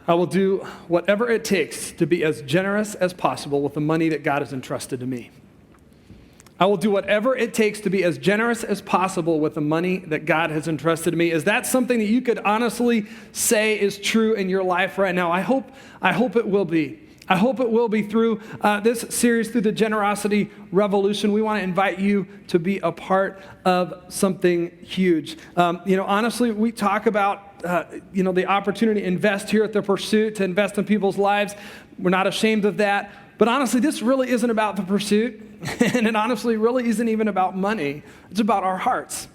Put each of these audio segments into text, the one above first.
I will do whatever it takes to be as generous as possible with the money that God has entrusted to me. I will do whatever it takes to be as generous as possible with the money that God has entrusted to me. Is that something that you could honestly say is true in your life right now? I hope it will be. I hope it will be through this series, through the Generosity Revolution. We want to invite you to be a part of something huge. Honestly, we talk about the opportunity to invest here at The Pursuit, to invest in people's lives. We're not ashamed of that. But honestly, this really isn't about The Pursuit. And it honestly really isn't even about money. It's about our hearts.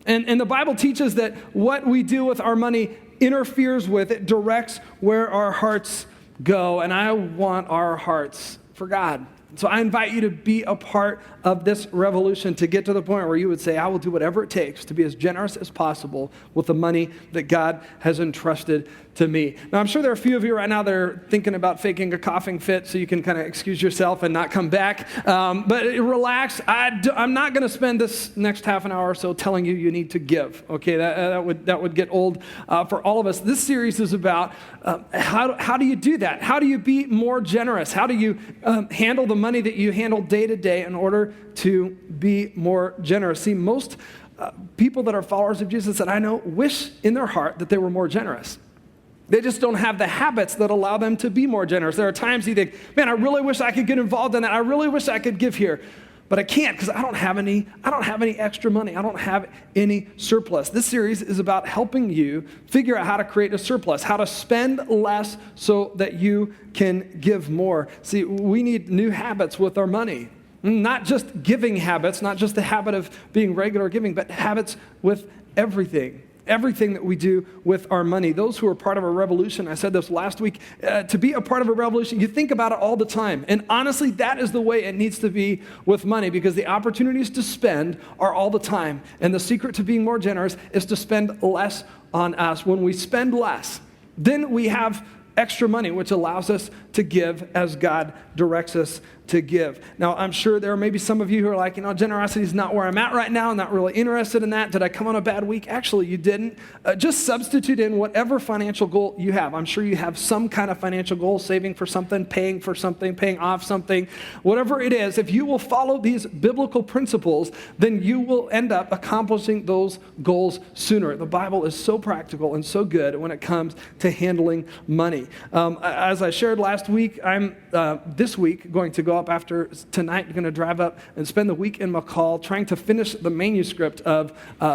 And the Bible teaches that what we do with our money interferes with, it directs where our hearts go. And I want our hearts for God. So I invite you to be a part of this revolution, to get to the point where you would say, I will do whatever it takes to be as generous as possible with the money that God has entrusted to me. Now, I'm sure there are a few of you right now that are thinking about faking a coughing fit so you can kind of excuse yourself and not come back. But relax. I'm not going to spend this next half an hour or so telling you need to give. Okay, that would get old for all of us. This series is about how do you do that? How do you be more generous? How do you handle the money that you handle day to day in order to be more generous? See, most people that are followers of Jesus that I know wish in their heart that they were more generous. They just don't have the habits that allow them to be more generous. There are times you think, man, I really wish I could get involved in that. I really wish I could give here. But I can't because I don't have any extra money. I don't have any surplus. This series is about helping you figure out how to create a surplus, how to spend less so that you can give more. See, we need new habits with our money. Not just giving habits, not just the habit of being regular giving, but habits with everything. Everything that we do with our money. Those who are part of a revolution, I said this last week, to be a part of a revolution, you think about it all the time. And honestly, that is the way it needs to be with money, because the opportunities to spend are all the time. And the secret to being more generous is to spend less on us. When we spend less, then we have extra money, which allows us to give as God directs us to give. Now, I'm sure there are maybe some of you who are like, generosity is not where I'm at right now. I'm not really interested in that. Did I come on a bad week? Actually, you didn't. Just substitute in whatever financial goal you have. I'm sure you have some kind of financial goal, saving for something, paying for something, paying off something, whatever it is. If you will follow these biblical principles, then you will end up accomplishing those goals sooner. The Bible is so practical and so good when it comes to handling money. As I shared last week, I'm this week going to go up after tonight, going to drive up and spend the week in McCall trying to finish the manuscript of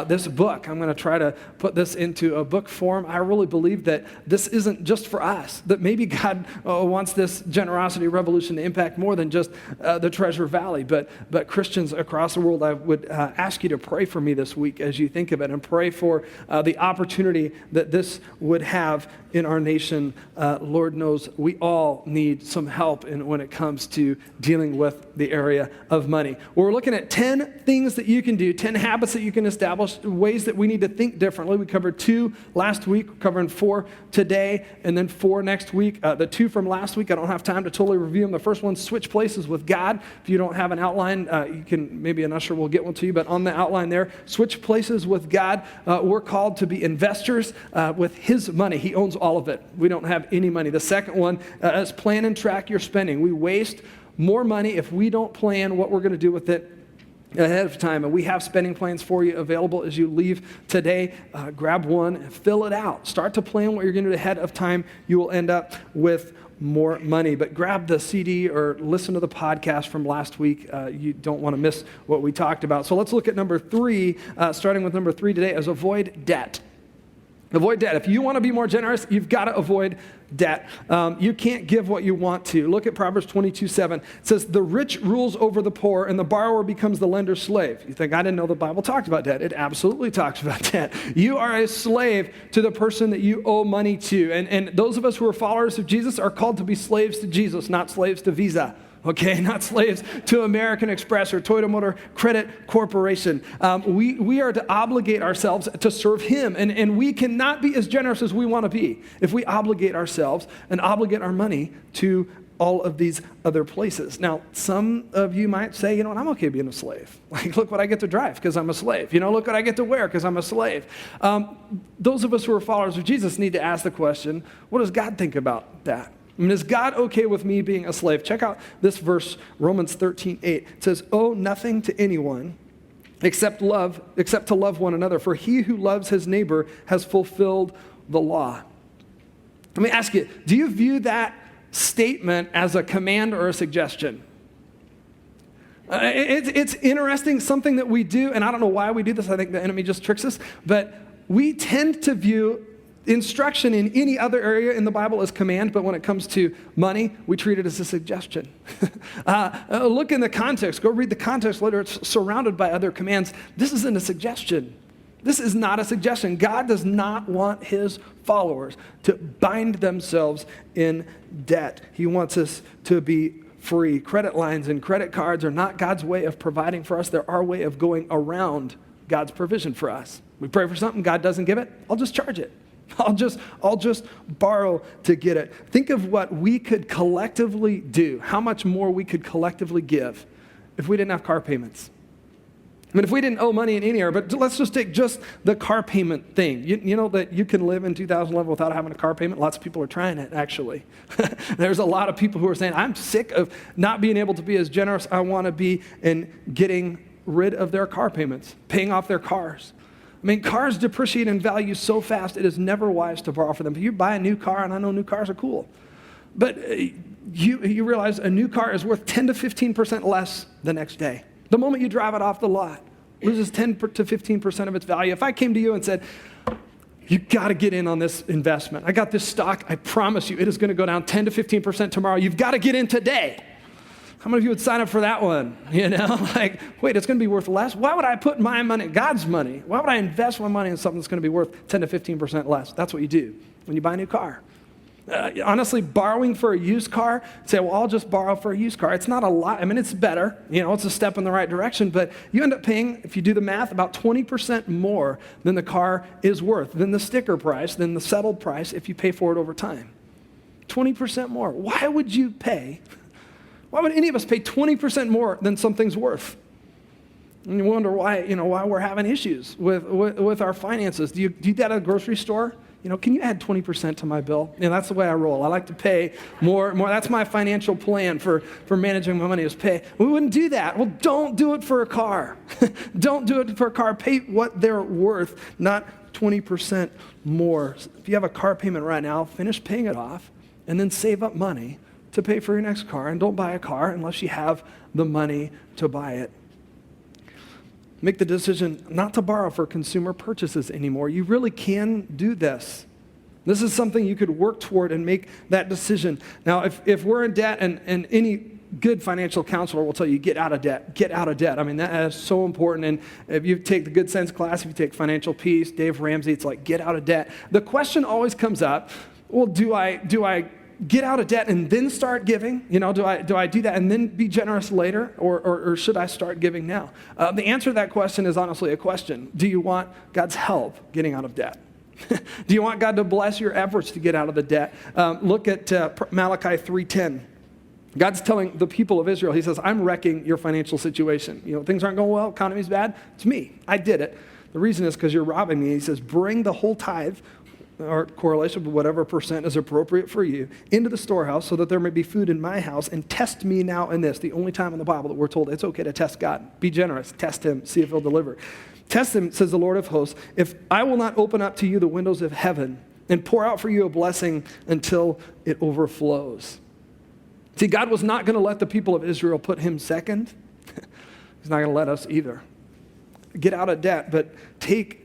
this book. I'm going to try to put this into a book form. I really believe that this isn't just for us, that maybe God wants this generosity revolution to impact more than just the Treasure Valley, but Christians across the world. I would ask you to pray for me this week as you think of it, and pray for the opportunity that this would have in our nation. Lord knows we all need some help when it comes to dealing with the area of money. We're looking at 10 things that you can do, 10 habits that you can establish, ways that we need to think differently. We covered 2 last week, we're covering 4 today, and then 4 next week. The 2 from last week, I don't have time to totally review them. The first one, switch places with God. If you don't have an outline, you can, maybe an usher will get one to you, but on the outline there, switch places with God. We're called to be investors with His money. He owns all of it. We don't have any money. The second one is plan and track your spending. We waste more money if we don't plan what we're going to do with it ahead of time. And we have spending plans for you available as you leave today. Grab one and fill it out. Start to plan what you're going to do ahead of time. You will end up with more money. But grab the CD or listen to the podcast from last week. You don't want to miss what we talked about. So let's look at number 3, starting with number 3 today, is avoid debt. Avoid debt. If you want to be more generous, you've got to avoid debt. You can't give what you want to. Look at Proverbs 22:7. It says, the rich rules over the poor, and the borrower becomes the lender's slave. You think, I didn't know the Bible talked about debt. It absolutely talks about debt. You are a slave to the person that you owe money to. And those of us who are followers of Jesus are called to be slaves to Jesus, not slaves to Visa. Okay, not slaves to American Express or Toyota Motor Credit Corporation. We are to obligate ourselves to serve Him, and we cannot be as generous as we want to be if we obligate ourselves and obligate our money to all of these other places. Now, some of you might say, you know what, I'm okay being a slave. Like, look what I get to drive because I'm a slave. You know, look what I get to wear because I'm a slave. Those of us who are followers of Jesus need to ask the question, what does God think about that? I mean, is God okay with me being a slave? Check out this verse, Romans 13:8. It says, owe nothing to anyone except to love one another, for he who loves his neighbor has fulfilled the law. Let me ask you, do you view that statement as a command or a suggestion? It's interesting, something that we do, and I don't know why we do this. I think the enemy just tricks us, but we tend to view instruction in any other area in the Bible as command, but when it comes to money, we treat it as a suggestion. Look in the context. Go read the context later. It's surrounded by other commands. This isn't a suggestion. This is not a suggestion. God does not want his followers to bind themselves in debt. He wants us to be free. Credit lines and credit cards are not God's way of providing for us. They're our way of going around God's provision for us. We pray for something, God doesn't give it, I'll just charge it. I'll just borrow to get it. Think of what we could collectively do, how much more we could collectively give if we didn't have car payments. I mean, if we didn't owe money in any area, but let's just take just the car payment thing. You know that you can live in 2011 without having a car payment? Lots of people are trying it, actually. There's a lot of people who are saying, I'm sick of not being able to be as generous I want to be in getting rid of their car payments, paying off their cars. I mean, cars depreciate in value so fast, it is never wise to borrow for them. If you buy a new car, and I know new cars are cool, but you realize a new car is worth 10 to 15% less the next day. The moment you drive it off the lot, it loses 10 to 15% of its value. If I came to you and said, you got to get in on this investment. I got this stock. I promise you it is going to go down 10 to 15% tomorrow. You've got to get in today. How many of you would sign up for that one? You know, like, wait, it's going to be worth less? Why would I put my money, God's money, why would I invest my money in something that's going to be worth 10 to 15% less? That's what you do when you buy a new car. Honestly, borrowing for a used car, say, well, I'll just borrow for a used car. It's not a lot. I mean, it's better. You know, it's a step in the right direction. But you end up paying, if you do the math, about 20% more than the car is worth, than the sticker price, than the settled price if you pay for it over time. 20% more. Why would you pay? Why would any of us pay 20% more than something's worth? And you wonder why we're having issues with our finances. Do you do that at a grocery store? You know, can you add 20% to my bill? You know, that's the way I roll. I like to pay more. That's my financial plan for managing my money is pay. We wouldn't do that. Well, don't do it for a car. Don't do it for a car. Pay what they're worth, not 20% more. If you have a car payment right now, finish paying it off and then save up money to pay for your next car. And don't buy a car unless you have the money to buy it. Make the decision not to borrow for consumer purchases anymore. You really can do this. This is something you could work toward and make that decision. Now, if we're in debt, and any good financial counselor will tell you, get out of debt, get out of debt. I mean, that is so important. And if you take the Good Sense class, if you take Financial Peace, Dave Ramsey, it's like, get out of debt. The question always comes up, well, do I get out of debt and then start giving? You know, do I do that and then be generous later? Or should I start giving now? The answer to that question is honestly a question. Do you want God's help getting out of debt? Do you want God to bless your efforts to get out of the debt? Look at Malachi 3:10. God's telling the people of Israel, he says, I'm wrecking your financial situation. You know, things aren't going well, economy's bad. It's me. I did it. The reason is because you're robbing me. He says, bring the whole tithe, or correlation with whatever percent is appropriate for you, into the storehouse so that there may be food in my house, and test me now in this. The only time in the Bible that we're told it's okay to test God. Be generous. Test him. See if he'll deliver. Test him, says the Lord of hosts, if I will not open up to you the windows of heaven and pour out for you a blessing until it overflows. See, God was not going to let the people of Israel put him second. He's not going to let us either. Get out of debt, but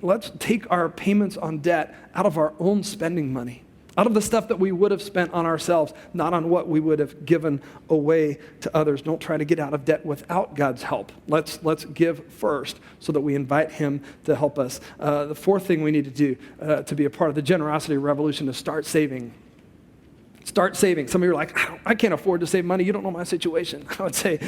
let's take our payments on debt out of our own spending money, out of the stuff that we would have spent on ourselves, not on what we would have given away to others. Don't try to get out of debt without God's help. Let's give first so that we invite him to help us. The fourth thing we need to do to be a part of the generosity revolution is start saving. Start saving. Some of you are like, I can't afford to save money. You don't know my situation. I would say,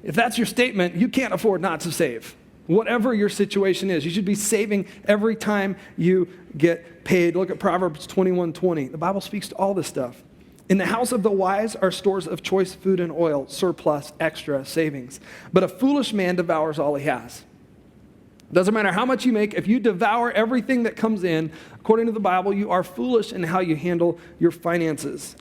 if that's your statement, you can't afford not to save. Whatever your situation is, you should be saving every time you get paid. Look at Proverbs 21:20. The Bible speaks to all this stuff. In the house of the wise are stores of choice food and oil, surplus, extra, savings. But a foolish man devours all he has. Doesn't matter how much you make, if you devour everything that comes in, according to the Bible, you are foolish in how you handle your finances.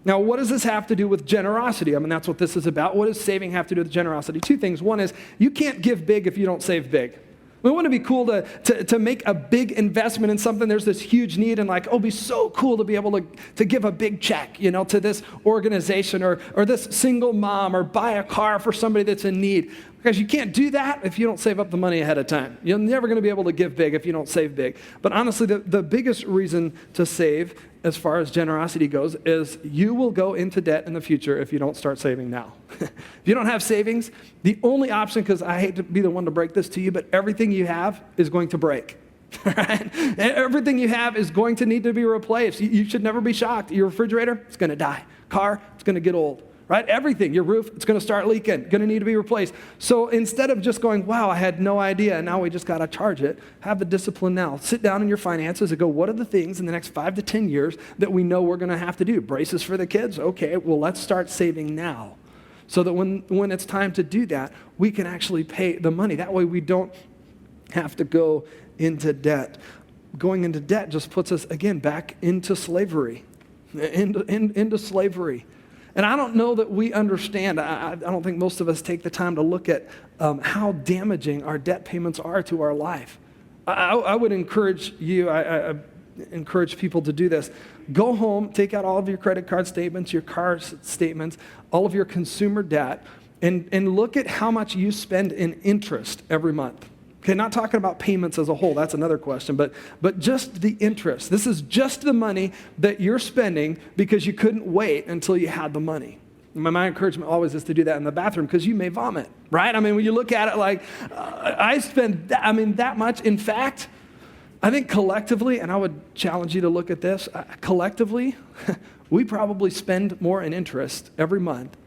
Now, what does this have to do with generosity? I mean, that's what this is about. What does saving have to do with generosity? Two things. One is you can't give big if you don't save big. We want to be cool to make a big investment in something. There's this huge need and like, oh, it'd be so cool to be able to give a big check, to this organization or this single mom or buy a car for somebody that's in need. Because you can't do that if you don't save up the money ahead of time. You're never going to be able to give big if you don't save big. But honestly, the biggest reason to save as far as generosity goes is you will go into debt in the future if you don't start saving now. If you don't have savings, the only option, because I hate to be the one to break this to you, but everything you have is going to break. Right? Everything you have is going to need to be replaced. You should never be shocked. Your refrigerator, it's going to die. Car, it's going to get old. Right? Everything, your roof, it's going to start leaking, going to need to be replaced. So instead of just going, wow, I had no idea, and now we just got to charge it, have the discipline now. Sit down in your finances and go, what are the things in the next 5 to 10 years that we know we're going to have to do? Braces for the kids? Okay, well, let's start saving now. So that when it's time to do that, we can actually pay the money. That way we don't have to go into debt. Going into debt just puts us, again, back into slavery. Into slavery. And I don't know that we understand. I don't think most of us take the time to look at how damaging our debt payments are to our life. I would encourage you, I encourage people to do this. Go home, take out all of your credit card statements, your car statements, all of your consumer debt, and look at how much you spend in interest every month. Okay, not talking about payments as a whole, that's another question, but just the interest. This is just the money that you're spending because you couldn't wait until you had the money. My encouragement always is to do that in the bathroom because you may vomit, right? I mean, when you look at it like, I spend that much. In fact, I think collectively, and I would challenge you to look at this, collectively, we probably spend more in interest every month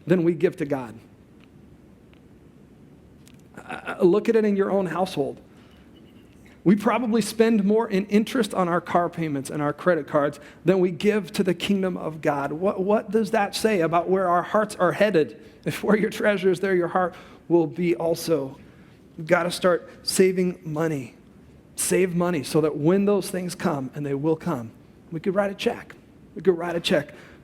than we give to God. Look at it in your own household. We probably spend more in interest on our car payments and our credit cards than we give to the kingdom of God. What does that say about where our hearts are headed? If where your treasure is, there your heart will be also. You've got to start saving money. Save money so that when those things come, and they will come, we could write a check.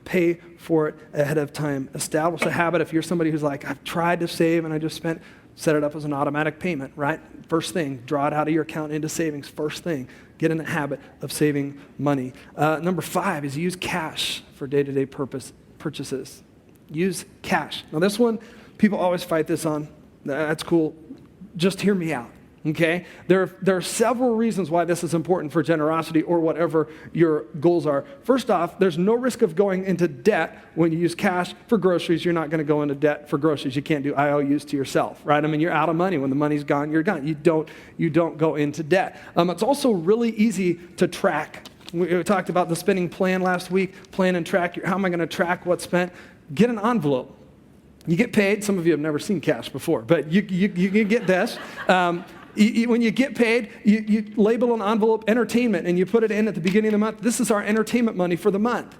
Pay for it ahead of time. Establish a habit. If you're somebody who's like, I've tried to save and I just spent, set it up as an automatic payment, right? First thing, draw it out of your account into savings. First thing, get in the habit of saving money. Number 5 is use cash for day-to-day purchases. Use cash. Now this one, people always fight this on. That's cool. Just hear me out. Okay? There are several reasons why this is important for generosity or whatever your goals are. First off, there's no risk of going into debt when you use cash for groceries. You're not going to go into debt for groceries. You can't do IOUs to yourself, right? I mean, you're out of money. When the money's gone, you're gone. You don't go into debt. It's also really easy to track. We talked about the spending plan last week. Plan and track. How am I going to track what's spent? Get an envelope. You get paid. Some of you have never seen cash before, but you can get this. When you get paid, you label an envelope entertainment and you put it in at the beginning of the month. This is our entertainment money for the month.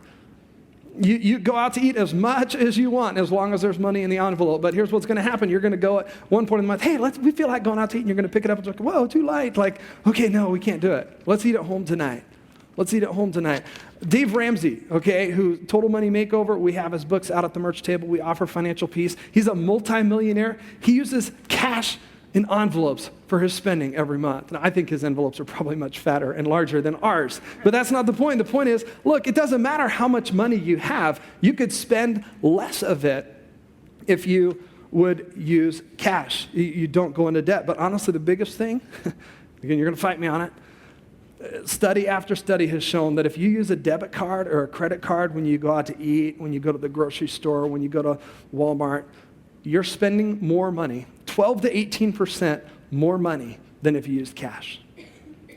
You go out to eat as much as you want as long as there's money in the envelope. But here's what's going to happen. You're going to go at one point in the month, hey, we feel like going out to eat, and you're going to pick it up and say, whoa, too light. Like, okay, no, we can't do it. Let's eat at home tonight. Dave Ramsey, okay, who Total Money Makeover, we have his books out at the merch table. We offer financial peace. He's a multimillionaire. He uses cash in envelopes for his spending every month. And I think his envelopes are probably much fatter and larger than ours. But that's not the point. The point is, look, it doesn't matter how much money you have. You could spend less of it if you would use cash. You don't go into debt. But honestly, the biggest thing, again, you're going to fight me on it. Study after study has shown that if you use a debit card or a credit card when you go out to eat, when you go to the grocery store, when you go to Walmart, you're spending more money, 12 to 18% more money than if you used cash.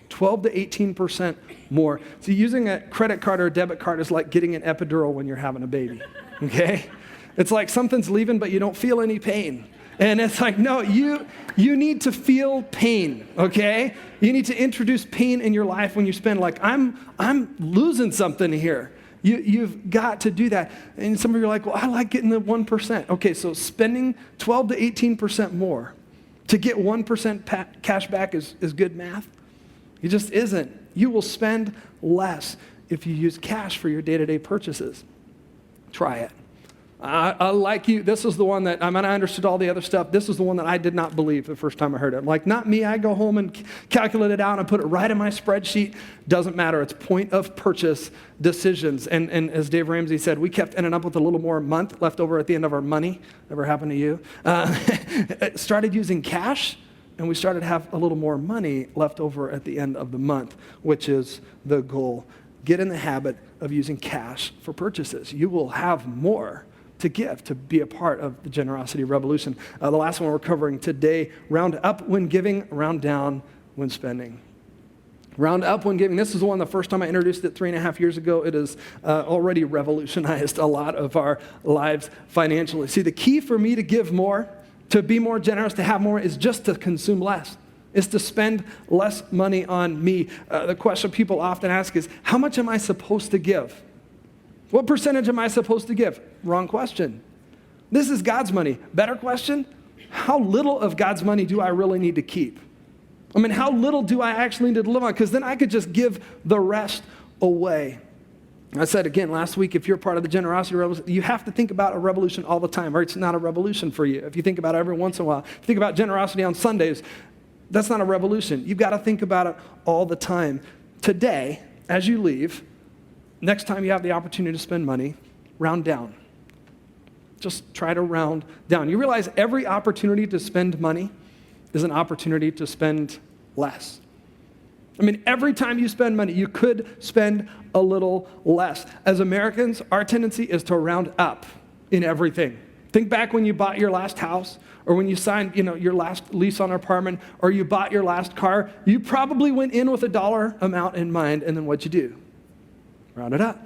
12 to 18% more. So using a credit card or a debit card is like getting an epidural when you're having a baby, okay? It's like something's leaving, but you don't feel any pain. And it's like, no, you need to feel pain, okay? You need to introduce pain in your life when you spend. Like, I'm losing something here. You've got to do that. And some of you are like, well, I like getting the 1%. Okay, so spending 12 to 18% more to get 1% cash back is good math? It just isn't. You will spend less if you use cash for your day-to-day purchases. Try it. I like you. This is the one that, I understood all the other stuff. This is the one that I did not believe the first time I heard it. I'm like, not me. I go home and calculate it out and put it right in my spreadsheet. Doesn't matter. It's point of purchase decisions. And as Dave Ramsey said, we kept ending up with a little more a month left over at the end of our money. Ever happened to you? Started using cash, and we started to have a little more money left over at the end of the month, which is the goal. Get in the habit of using cash for purchases. You will have more to give, to be a part of the generosity revolution. The last one we're covering today, round up when giving, round down when spending. Round up when giving. This is the one the first time I introduced it 3.5 years ago. It has already revolutionized a lot of our lives financially. See, the key for me to give more, to be more generous, to have more, is just to consume less. Is to spend less money on me. The question people often ask is, how much am I supposed to give? What percentage am I supposed to give? Wrong question. This is God's money. Better question, how little of God's money do I really need to keep? How little do I actually need to live on? Because then I could just give the rest away. I said again last week, if you're part of the generosity revolution, you have to think about a revolution all the time, or it's not a revolution for you. If you think about it every once in a while, if you think about generosity on Sundays, that's not a revolution. You've got to think about it all the time. Today, as you leave, next time you have the opportunity to spend money, round down. Just try to round down. You realize every opportunity to spend money is an opportunity to spend less. Every time you spend money, you could spend a little less. As Americans, our tendency is to round up in everything. Think back when you bought your last house, or when you signed, your last lease on an apartment, or you bought your last car. You probably went in with a dollar amount in mind, and then what'd you do? Round it up.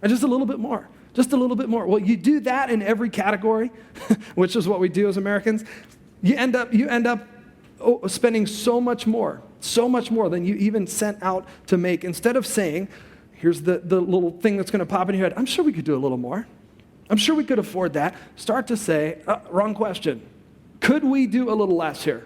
And just a little bit more. Just a little bit more. Well, you do that in every category, which is what we do as Americans. You end up spending so much more than you even sent out to make. Instead of saying, here's the little thing that's going to pop in your head, I'm sure we could do a little more. I'm sure we could afford that. Start to say, wrong question. Could we do a little less here?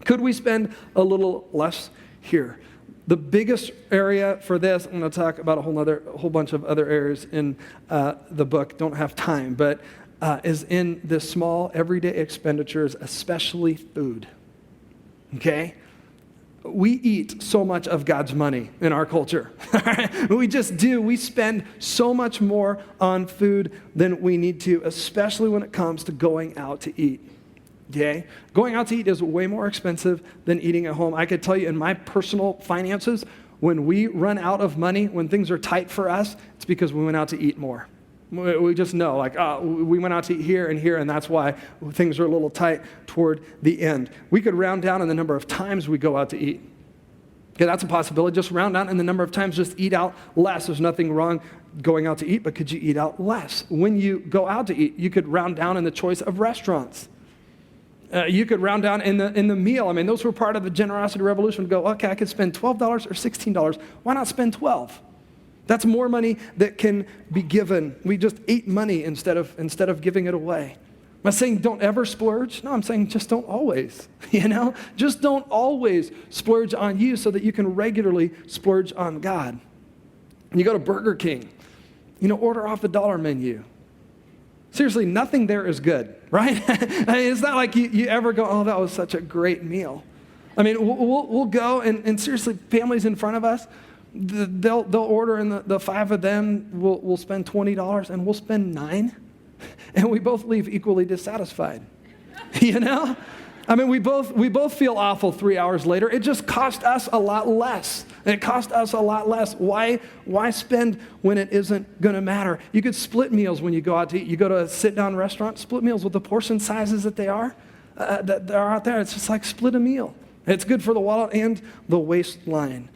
Could we spend a little less here? The biggest area for this, I'm going to talk about a whole bunch of other areas in the book, don't have time, but is in the small everyday expenditures, especially food. Okay? We eat so much of God's money in our culture. We just do. We spend so much more on food than we need to, especially when it comes to going out to eat. Okay? Going out to eat is way more expensive than eating at home. I could tell you in my personal finances, when we run out of money, when things are tight for us, it's because we went out to eat more. We just know, we went out to eat here, and that's why things are a little tight toward the end. We could round down on the number of times we go out to eat. Okay, that's a possibility. Just round down in the number of times, just eat out less. There's nothing wrong going out to eat, but could you eat out less? When you go out to eat, you could round down in the choice of restaurants. You could round down in the meal. Those were part of the generosity revolution. Go, okay, I could spend $12 or $16. Why not spend $12? That's more money that can be given. We just ate money instead of giving it away. Am I saying don't ever splurge? No, I'm saying just don't always. Just don't always splurge on you so that you can regularly splurge on God. You go to Burger King, order off the dollar menu. Seriously, nothing there is good, right? It's not like you ever go, oh, that was such a great meal. We'll go, and seriously, families in front of us, they'll order, and the five of them will spend $20, and we'll spend $9, and we both leave equally dissatisfied. We both feel awful 3 hours later. It just cost us a lot less. It cost us a lot less. Why spend when it isn't going to matter? You could split meals when you go out to eat. You go to a sit-down restaurant, split meals with the portion sizes that they are out there. It's just like split a meal. It's good for the wallet and the waistline.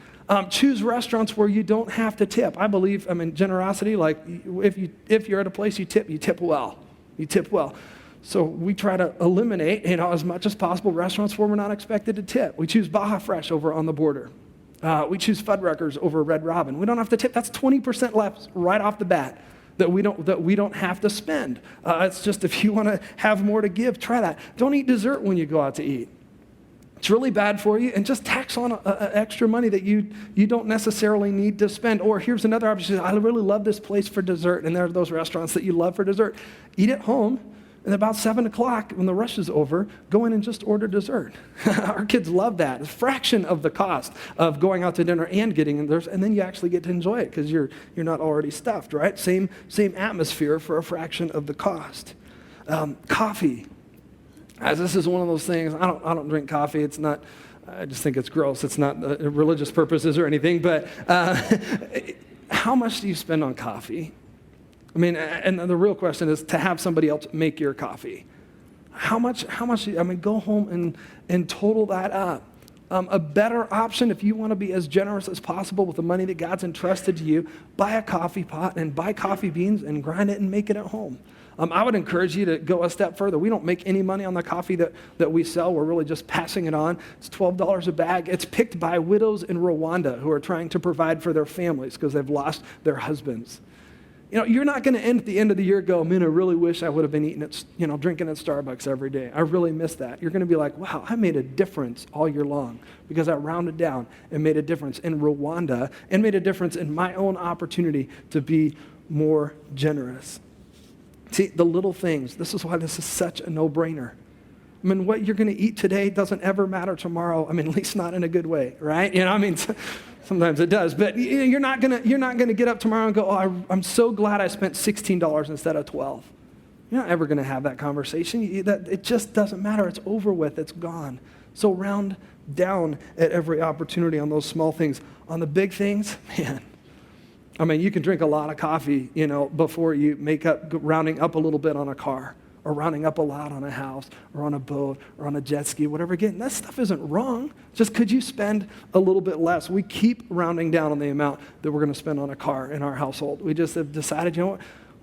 Choose restaurants where you don't have to tip. I believe, generosity, like if you're at a place you tip well. You tip well. So we try to eliminate, as much as possible restaurants where we're not expected to tip. We choose Baja Fresh over on the border. We choose Fuddruckers over Red Robin. We don't have to tip. That's 20% left right off the bat that we don't have to spend. It's just if you want to have more to give, try that. Don't eat dessert when you go out to eat. It's really bad for you, and just tax on extra money that you don't necessarily need to spend. Or here's another option. I really love this place for dessert, and there are those restaurants that you love for dessert. Eat at home, and about 7 o'clock, when the rush is over, go in and just order dessert. Our kids love that. It's a fraction of the cost of going out to dinner and getting dessert, and then you actually get to enjoy it because you're not already stuffed, right? Same atmosphere for a fraction of the cost. Coffee. As this is one of those things, I don't drink coffee. It's not, I just think it's gross. It's not religious purposes or anything, but how much do you spend on coffee? I mean, and the real question is to have somebody else make your coffee. How much, go home and total that up. A better option, if you want to be as generous as possible with the money that God's entrusted to you, buy a coffee pot and buy coffee beans and grind it and make it at home. I would encourage you to go a step further. We don't make any money on the coffee that we sell. We're really just passing it on. It's $12 a bag. It's picked by widows in Rwanda who are trying to provide for their families because they've lost their husbands. You're not going to end at the end of the year go, man, I really wish I would have been drinking at Starbucks every day. I really miss that. You're going to be like, wow, I made a difference all year long because I rounded down and made a difference in Rwanda and made a difference in my own opportunity to be more generous. See, the little things, this is why this is such a no-brainer. I mean, what you're going to eat today doesn't ever matter tomorrow. I mean, at least not in a good way, right? Sometimes it does, but you're not gonna get up tomorrow and go, oh, I'm so glad I spent $16 instead of $12. You're not ever going to have that conversation. It just doesn't matter. It's over with. It's gone. So round down at every opportunity on those small things. On the big things, man. I mean, you can drink a lot of coffee, before you make up rounding up a little bit on a car, or rounding up a lot on a house, or on a boat, or on a jet ski, whatever. Again, that stuff isn't wrong. Just could you spend a little bit less? We keep rounding down on the amount that we're going to spend on a car in our household. We just have decided,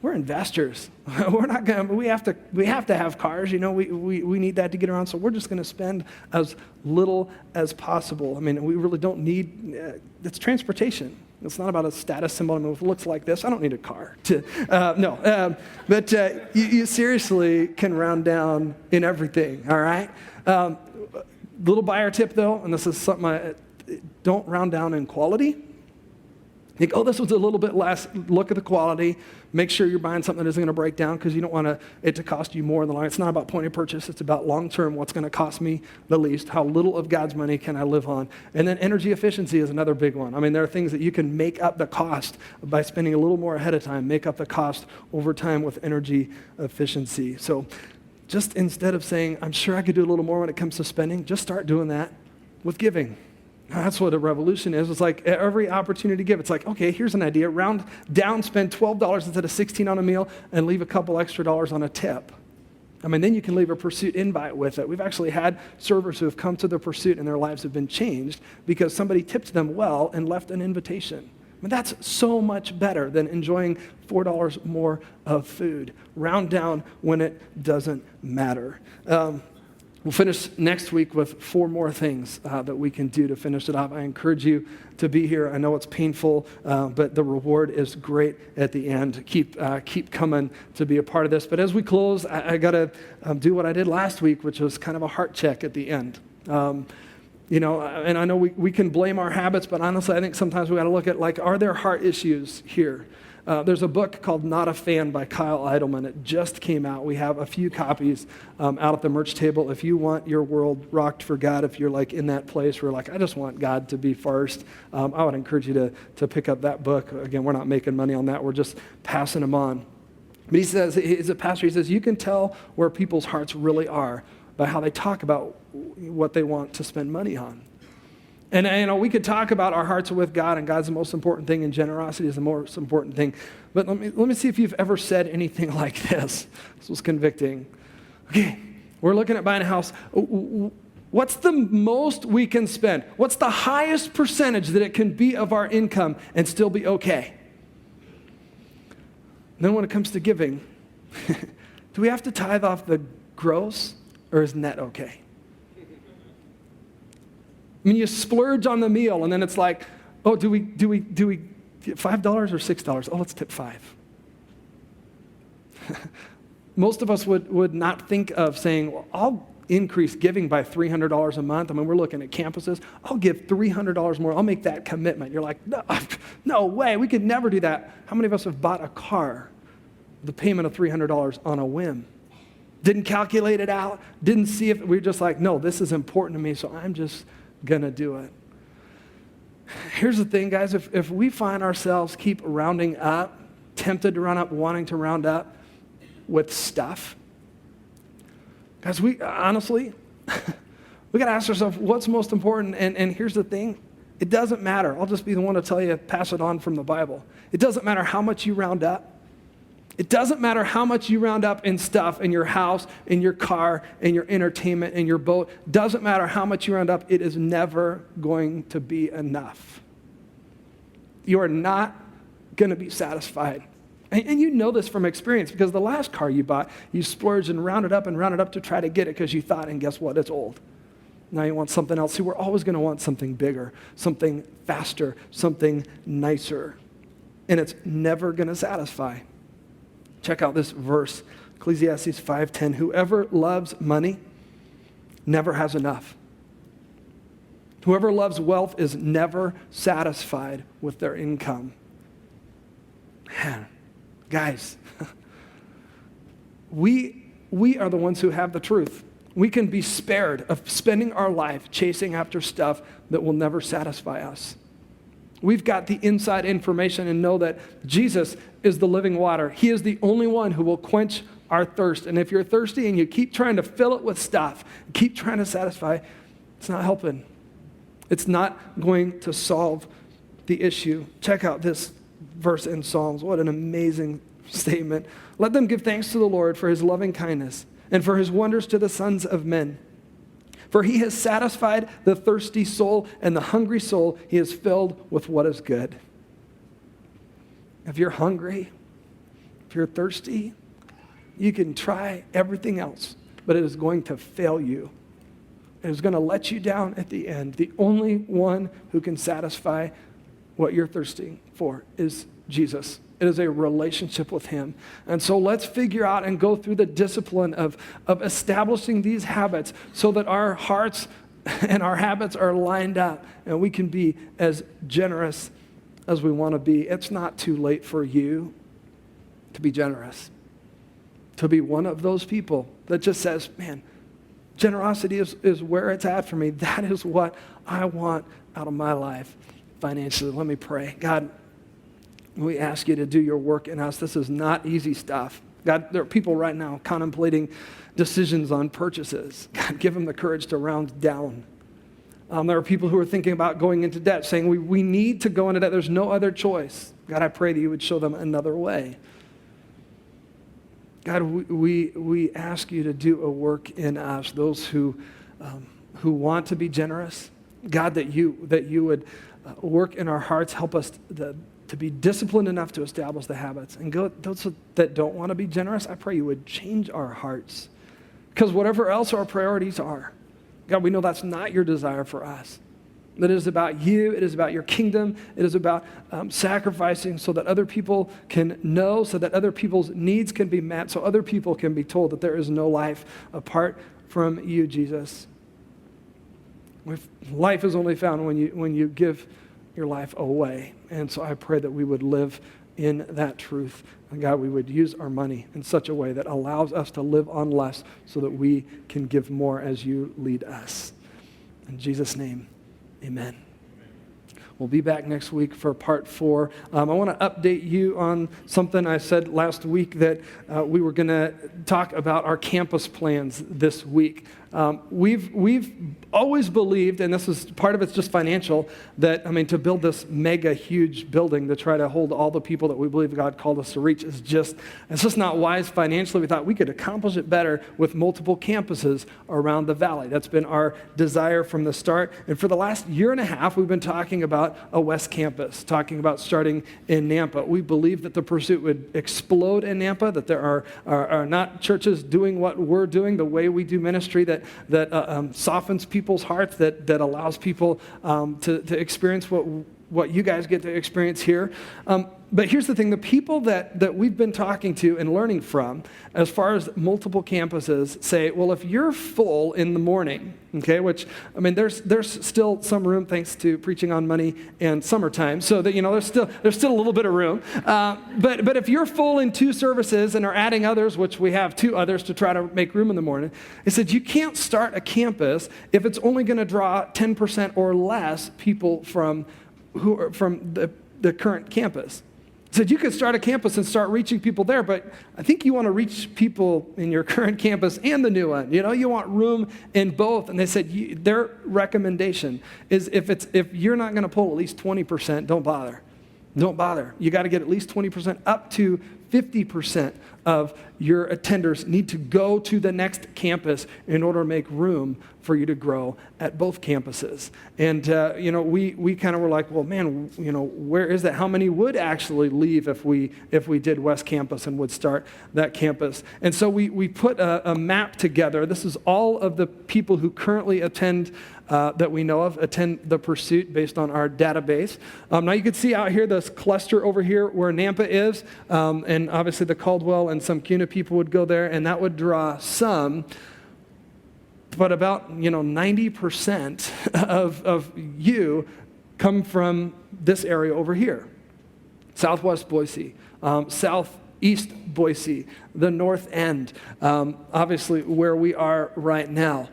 we're investors. We're not going. We have to have cars. We need that to get around. So we're just going to spend as little as possible. I mean, we really don't need. It's transportation. It's not about a status symbol. I mean, if it looks like this, I don't need a car. But you seriously can round down in everything, all right? Little buyer tip, though, and this is something don't round down in quality. Think, this was a little bit less. Look at the quality. Make sure you're buying something that isn't going to break down because you don't want it to cost you more in the long. It's not about point of purchase. It's about long-term, what's going to cost me the least. How little of God's money can I live on? And then energy efficiency is another big one. I mean, there are things that you can make up the cost by spending a little more ahead of time, make up the cost over time with energy efficiency. So just instead of saying, I'm sure I could do a little more when it comes to spending, just start doing that with giving. That's what a revolution is. It's like every opportunity to give. It's like, okay, here's an idea. Round down, spend $12 instead of $16 on a meal and leave a couple extra dollars on a tip. I mean, then you can leave a Pursuit invite with it. We've actually had servers who have come to the Pursuit and their lives have been changed because somebody tipped them well and left an invitation. I mean, that's so much better than enjoying $4 more of food. Round down when it doesn't matter. We'll finish next week with 4 more things that we can do to finish it off. I encourage you to be here. I know it's painful, but the reward is great at the end. Keep coming to be a part of this. But as we close, I got to do what I did last week, which was kind of a heart check at the end. And I know we can blame our habits, but honestly, I think sometimes we got to look at, are there heart issues here? There's a book called Not a Fan by Kyle Idleman. It just came out. We have a few copies out at the merch table. If you want your world rocked for God, if you're in that place where I just want God to be first, I would encourage you to pick up that book. Again, we're not making money on that. We're just passing them on. But he says, as a pastor, he says, you can tell where people's hearts really are by how they talk about what they want to spend money on. And we could talk about our hearts are with God, and God's the most important thing, and generosity is the most important thing. But let me see if you've ever said anything like this. This was convicting. Okay, we're looking at buying a house. What's the most we can spend? What's the highest percentage that it can be of our income and still be okay? Then when it comes to giving, do we have to tithe off the gross, or is net okay? I mean, you splurge on the meal, and then it's like, oh, do we $5 or $6? Oh, let's tip $5. Most of us would not think of saying, well, I'll increase giving by $300 a month. I mean, we're looking at campuses. I'll give $300 more. I'll make that commitment. You're like, no way. We could never do that. How many of us have bought a car, the payment of $300 on a whim? Didn't calculate it out. Didn't see if we're just like, no, this is important to me, so I'm just going to do it. Here's the thing, guys. If we find ourselves keep rounding up, tempted to round up, wanting to round up with stuff, guys, we honestly, we got to ask ourselves, what's most important? And here's the thing. It doesn't matter. I'll just be the one to tell you, pass it on from the Bible. It doesn't matter how much you round up. It doesn't matter how much you round up in stuff, in your house, in your car, in your entertainment, in your boat. Doesn't matter how much you round up. It is never going to be enough. You are not going to be satisfied. And you know this from experience, because the last car you bought, you splurged and rounded up to try to get it because you thought, and guess what? It's old. Now you want something else. See, we're always going to want something bigger, something faster, something nicer. And it's never going to satisfy. Check out this verse, Ecclesiastes 5:10. Whoever loves money never has enough. Whoever loves wealth is never satisfied with their income. Man, guys, we are the ones who have the truth. We can be spared of spending our life chasing after stuff that will never satisfy us. We've got the inside information and know that Jesus is the living water. He is the only one who will quench our thirst. And if you're thirsty and you keep trying to fill it with stuff, keep trying to satisfy, it's not helping. It's not going to solve the issue. Check out this verse in Psalms. What an amazing statement. Let them give thanks to the Lord for his loving kindness and for his wonders to the sons of men. For he has satisfied the thirsty soul, and the hungry soul he has filled with what is good. If you're hungry, if you're thirsty, you can try everything else, but it is going to fail you. It is going to let you down at the end. The only one who can satisfy what you're thirsting for is Jesus. It is a relationship with him. And so let's figure out and go through the discipline of establishing these habits so that our hearts and our habits are lined up and we can be as generous as we want to be. It's not too late for you to be generous, to be one of those people that just says, man, generosity is where it's at for me. That is what I want out of my life financially. Let me pray. God, we ask you to do your work in us. This is not easy stuff. God, there are people right now contemplating decisions on purchases. God, give them the courage to round down. There are people who are thinking about going into debt, saying we need to go into debt. There's no other choice. God, I pray that you would show them another way. God, we ask you to do a work in us, those who want to be generous. God, that you would work in our hearts, help us to be disciplined enough to establish the habits. And those that don't want to be generous, I pray you would change our hearts. Because whatever else our priorities are, God, we know that's not your desire for us. That it is about you, it is about your kingdom, it is about sacrificing so that other people can know, so that other people's needs can be met, so other people can be told that there is no life apart from you, Jesus. Life is only found when you give your life away. And so I pray that we would live in that truth. And God, we would use our money in such a way that allows us to live on less so that we can give more as you lead us. In Jesus' name, amen. We'll be back next week for part 4. I want to update you on something I said last week that we were going to talk about our campus plans this week. We've always believed, and this is part of it's just financial, that, to build this mega huge building to try to hold all the people that we believe God called us to reach it's just not wise financially. We thought we could accomplish it better with multiple campuses around the valley. That's been our desire from the start. And for the last year and a half, we've been talking about a West Campus, talking about starting in Nampa. We believe that the pursuit would explode in Nampa, that there are not churches doing what we're doing, the way we do ministry, that that softens people's hearts, that allows people to experience what you guys get to experience here. But here's the thing, the people that we've been talking to and learning from, as far as multiple campuses, say, well, if you're full in the morning, okay, which, I mean, there's still some room thanks to preaching on money and summertime, so that, there's still a little bit of room. But if you're full in 2 services and are adding others, which we have 2 others to try to make room in the morning, it said you can't start a campus if it's only going to draw 10% or less people from the current campus. Said you could start a campus and start reaching people there, but I think you want to reach people in your current campus and the new one. You want room in both. And they said their recommendation is if you're not going to pull at least 20%, don't bother. Don't bother. You got to get at least 20%, up to 50% of your attenders need to go to the next campus in order to make room for you to grow at both campuses. And, we kind of were like, well, man, where is that? How many would actually leave if we did West Campus and would start that campus? And so we put a map together. This is all of the people who currently attend that we know of, attend the Pursuit based on our database. Now you can see out here this cluster over here where Nampa is, and obviously the Caldwell and some CUNA people would go there, and that would draw some, but about 90% of you come from this area over here. Southwest Boise, Southeast Boise, the North End, obviously where we are right now.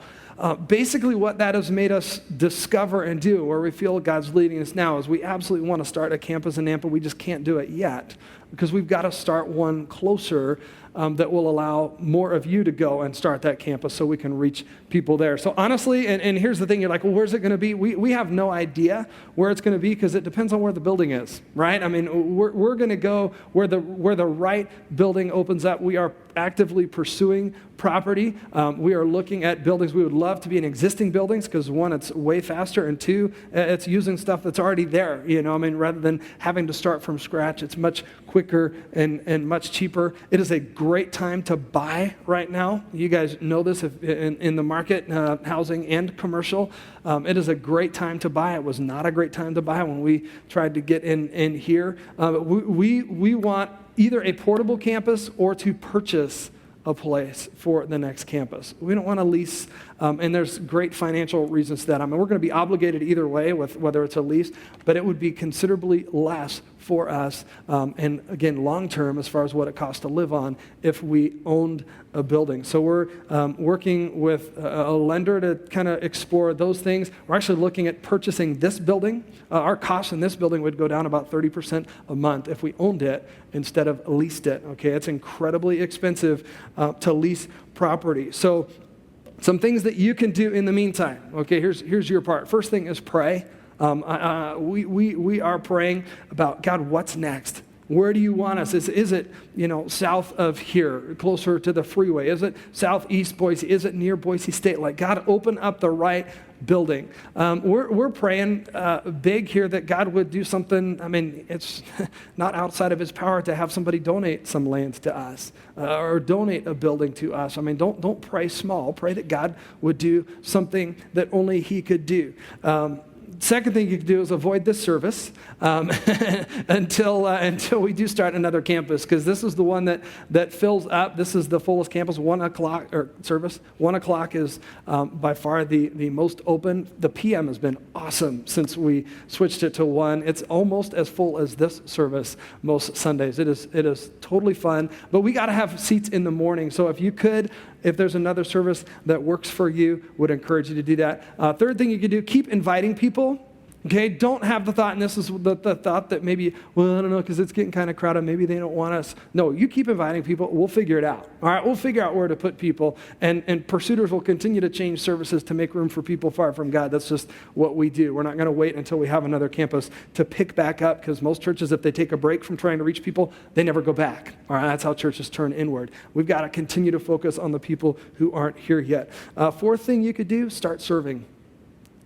Basically what that has made us discover and do, where we feel God's leading us now, is we absolutely want to start a campus in Nampa. We just can't do it yet because we've got to start one closer that will allow more of you to go and start that campus so we can reach people there. So honestly, and here's the thing, you're like, well, where's it going to be? We have no idea where it's going to be because it depends on where the building is, right? I mean, we're going to go where the right building opens up. We are actively pursuing property. We are looking at buildings. We would love to be in existing buildings because 1, it's way faster, and 2, it's using stuff that's already there, rather than having to start from scratch. It's much quicker and much cheaper. It is a great time to buy right now. You guys know this in the market, housing and commercial. It is a great time to buy. It was not a great time to buy when we tried to get in here. We want either a portable campus or to purchase a place for the next campus. We don't want to lease, and there's great financial reasons to that. I mean, we're going to be obligated either way with whether it's a lease, but it would be considerably less for us, and again, long-term as far as what it costs to live on if we owned a building. So we're working with a lender to kind of explore those things. We're actually looking at purchasing this building. Our cost in this building would go down about 30% a month if we owned it instead of leased it. Okay, it's incredibly expensive to lease property. So some things that you can do in the meantime. Okay, here's your part. First thing is pray. We are praying about, God, what's next? Where do you want us? Is it south of here, closer to the freeway? Is it southeast Boise? Is it near Boise State? Like, God, open up the right building. We're praying big here that God would do something. I mean, it's not outside of his power to have somebody donate some land to us or donate a building to us. I mean, don't pray small. Pray that God would do something that only he could do. Second thing you can do is avoid this service until we do start another campus, because this is the one that fills up. This is the fullest campus. 1 o'clock service. 1 o'clock is by far the most open. The PM has been awesome since we switched it to 1. It's almost as full as this service most Sundays. It is totally fun, but we got to have seats in the morning. So if there's another service that works for you, would encourage you to do that. Third thing you can do, keep inviting people. Okay, don't have the thought, and this is the thought that maybe, well, I don't know, because it's getting kind of crowded, maybe they don't want us. No, you keep inviting people, we'll figure it out. All right, we'll figure out where to put people, and Pursuiters will continue to change services to make room for people far from God. That's just what we do. We're not going to wait until we have another campus to pick back up, because most churches, if they take a break from trying to reach people, they never go back. All right, that's how churches turn inward. We've got to continue to focus on the people who aren't here yet. Fourth thing you could do, start serving.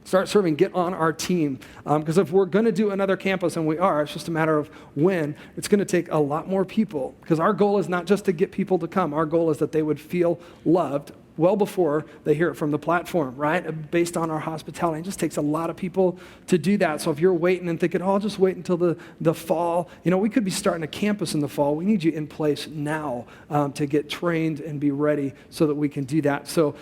Start serving, get on our team. Because if we're going to do another campus, and we are, it's just a matter of when, it's going to take a lot more people. Because our goal is not just to get people to come. Our goal is that they would feel loved well before they hear it from the platform, right? Based on our hospitality. It just takes a lot of people to do that. So if you're waiting and thinking, oh, I'll just wait until the fall, we could be starting a campus in the fall. We need you in place now to get trained and be ready so that we can do that. So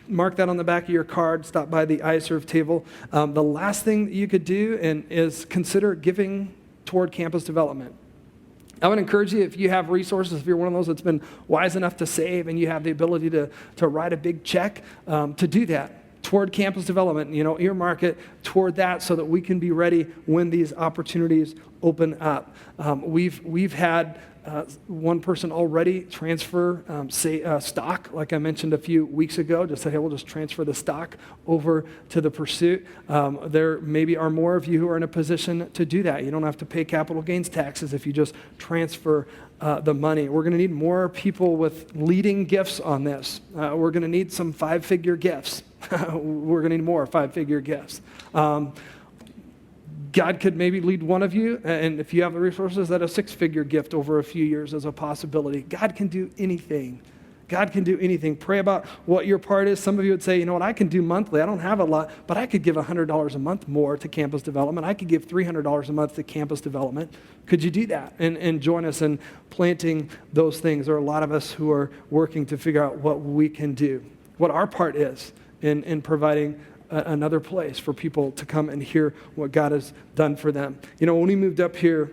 mark that on the back of your card. Stop by the iServe table. The last thing that you could do is consider giving toward campus development. I would encourage you, if you have resources, if you're one of those that's been wise enough to save and you have the ability to write a big check, to do that toward campus development, earmark it toward that so that we can be ready when these opportunities open up. We've had one person already transfer, stock, like I mentioned a few weeks ago, just said, hey, we'll just transfer the stock over to the Pursuit. There maybe are more of you who are in a position to do that. You don't have to pay capital gains taxes if you just transfer the money. We're going to need more people with leading gifts on this. We're going to need some 5-figure gifts. We're going to need more 5-figure gifts. God could maybe lead one of you, and if you have the resources, that a 6-figure gift over a few years is a possibility. God can do anything. God can do anything. Pray about what your part is. Some of you would say, I can do monthly. I don't have a lot, but I could give $100 a month more to campus development. I could give $300 a month to campus development. Could you do that and join us in planting those things? There are a lot of us who are working to figure out what we can do, what our part is in providing another place for people to come and hear what God has done for them. When we moved up here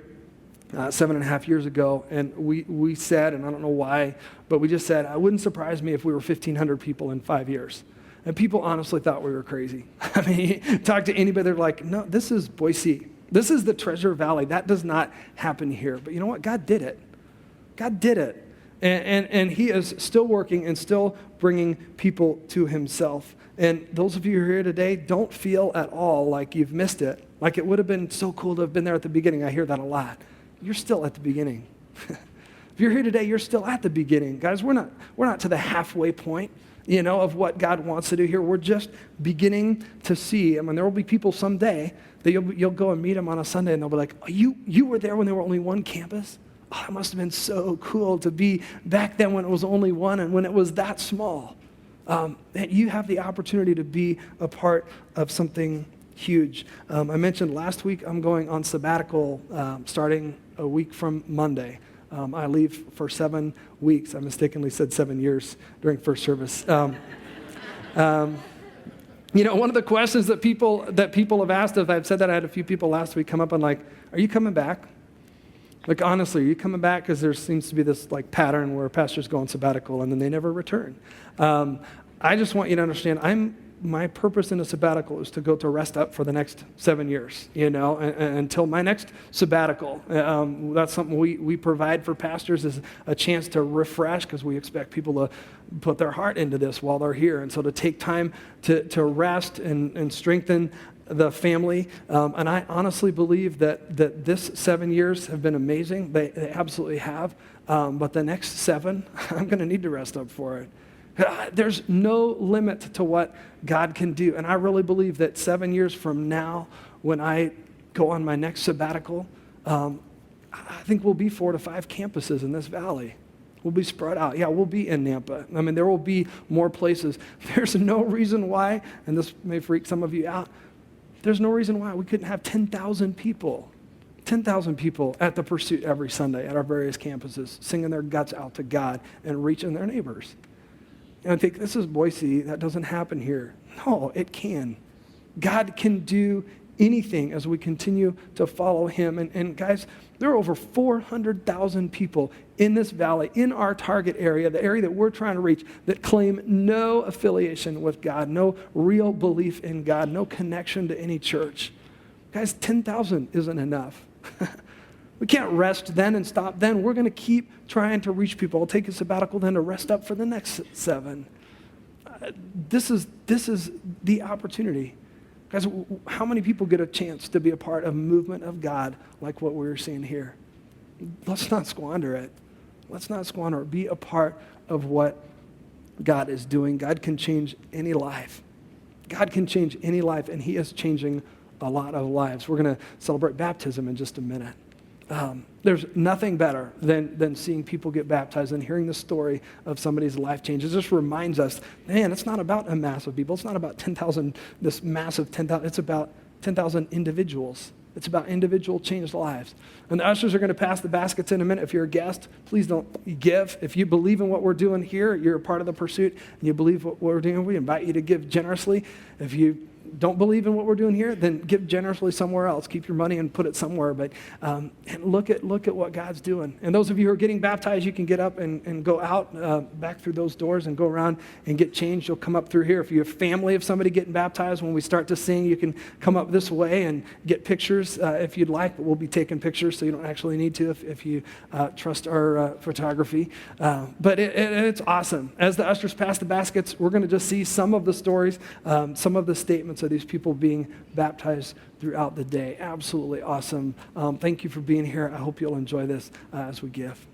7.5 years ago, and we said, and I don't know why, but we just said, it wouldn't surprise me if we were 1,500 people in 5 years. And people honestly thought we were crazy. I mean, talk to anybody, they're like, no, this is Boise. This is the Treasure Valley. That does not happen here. But you know what? God did it. God did it. And he is still working and still bringing people to himself. And those of you who are here today, don't feel at all like you've missed it. Like it would have been so cool to have been there at the beginning. I hear that a lot. You're still at the beginning. If you're here today, you're still at the beginning. Guys, we're not to the halfway point, of what God wants to do here. We're just beginning to see. I mean, there will be people someday that you'll go and meet them on a Sunday, and they'll be like, oh, you were there when there were only one campus? Oh, it must have been so cool to be back then when it was only one and when it was that small. That you have the opportunity to be a part of something huge. I mentioned last week I'm going on sabbatical starting a week from Monday. I leave for 7 weeks. I mistakenly said 7 years during first service. One of the questions that people have asked, if I've said that, I had a few people last week come up and like, are you coming back? Like, honestly, are you coming back? Because there seems to be this pattern where pastors go on sabbatical and then they never return. I just want you to understand, my purpose in a sabbatical is to go to rest up for the next 7 years, until my next sabbatical. That's something we provide for pastors, is a chance to refresh, because we expect people to put their heart into this while they're here. And so to take time to rest and strengthen the family. And I honestly believe that this 7 years have been amazing. They absolutely have. But the next 7, I'm going to need to rest up for it. There's no limit to what God can do. And I really believe that 7 years from now, when I go on my next sabbatical, I think we'll be 4 to 5 campuses in this valley. We'll be spread out. Yeah, we'll be in Nampa. I mean, there will be more places. There's no reason why, and this may freak some of you out, there's no reason why we couldn't have 10,000 people at the Pursuit every Sunday at our various campuses, singing their guts out to God and reaching their neighbors. And I think, this is Boise. That doesn't happen here. No, it can. God can do anything as we continue to follow him. And guys, there are over 400,000 people in this valley, in our target area, the area that we're trying to reach, that claim no affiliation with God, no real belief in God, no connection to any church. Guys, 10,000 isn't enough. We can't rest then and stop then. We're going to keep trying to reach people. I'll take a sabbatical then to rest up for the next 7. This is the opportunity. Guys, how many people get a chance to be a part of a movement of God like what we're seeing here? Let's not squander it. Let's not squander it. Be a part of what God is doing. God can change any life. God can change any life, and he is changing a lot of lives. We're going to celebrate baptism in just a minute. There's nothing better than seeing people get baptized and hearing the story of somebody's life change. It just reminds us, man, it's not about a mass of people. It's not about 10,000, this massive 10,000. It's about 10,000 individuals. It's about individual changed lives. And the ushers are going to pass the baskets in a minute. If you're a guest, please don't give. If you believe in what we're doing here, you're a part of the pursuit, and you believe what we're doing, we invite you to give generously. If you don't believe in what we're doing here, then give generously somewhere else. Keep your money and put it somewhere. But and look at what God's doing. And those of you who are getting baptized, you can get up and go out back through those doors and go around and get changed. You'll come up through here. If you have family of somebody getting baptized, when we start to sing, you can come up this way and get pictures if you'd like. But we'll be taking pictures, so you don't actually need to if you trust our photography. But it's awesome. As the ushers pass the baskets, we're going to just see some of the stories, some of the statements of these people being baptized throughout the day. Absolutely awesome. Thank you for being here. I hope you'll enjoy this as we give.